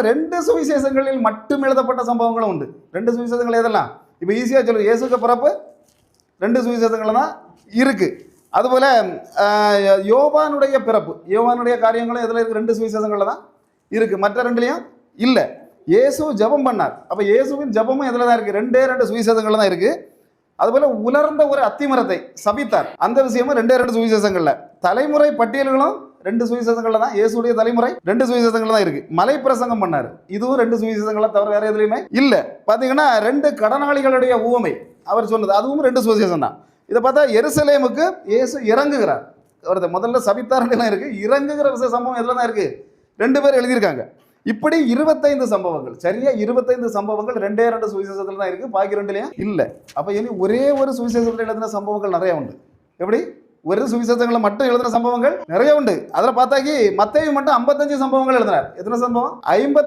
ரெண்டு சுவிசேஷங்களில் மட்டும் எழுதப்பட்ட சம்பவங்களும் உண்டு. ரெண்டு சுவிசேஷங்கள் எதெல்லாம் இப்போ ஈஸியாக சொல்லுங்க. இயேசுக்கு பிறப்பு ரெண்டு சுவிசேஷங்கள் தான் இருக்கு. அதுபோல யோவானுடைய பிறப்பு, யோவானுடைய காரியங்களும் எதில் இருக்கு? ரெண்டு சுவிசேஷங்கள்ல தான் இருக்கு, மற்ற ரெண்டுலையும் இல்லை. இயேசு ஜெபம் பண்ணார், அப்போ இயேசுவின் ஜெபமும் எதில் தான் இருக்கு? ரெண்டு சுவிசேஷங்கள் தான் இருக்கு. அதுபோல உலர்ந்த ஒரு அத்திமரத்தை சபித்தார், அந்த விஷயமும் ரெண்டு சுவிசேஷங்கள்ல. தலைமுறை பட்டியல்களும் ரெண்டு சுவிசேஷங்கள்ல தான், இயேசுடைய தலைமுறை ரெண்டு சுவிசேஷங்கள்ல தான் இருக்கு. மலை பிரசங்கம் பண்ணாரு, இதுவும் ரெண்டு சுவிசேஷங்களை தவிர வேற எதுலையுமே இல்ல. பாத்தீங்கன்னா ரெண்டு கடனாளிகளுடைய ஊமை அவர் சொன்னது, அதுவும் ரெண்டு சுவிசேஷம் தான். இதை பார்த்தா எருசலேமுக்கு இயேசு இறங்குகிறார், அவர் முதல்ல சபித்தார்கள் இருக்கு, இறங்குகிற சம்பவம் எதுல தான் இருக்கு? ரெண்டு பேர் எழுதியிருக்காங்க. இப்படி 25 சம்பவங்கள், சரியா 25 சம்பவங்கள் ரெண்டு சுவிசேஷத்துல தான் இருக்கு, பாக்கி ரெண்டுலயும் இல்ல. அப்ப இனி ஒரே ஒரு சுவிசேஷத்துல எழுதின சம்பவங்கள் நிறைய உண்டு. எப்படி? ஒரு சுவிசேஷங்களை மட்டும் எழுதின சம்பவங்கள் நிறைய உண்டு. அதில் பார்த்தாக்கி மத்தேயு மட்டும் 55 சம்பவங்கள் எழுதினார். எத்தனை சம்பவம்? 50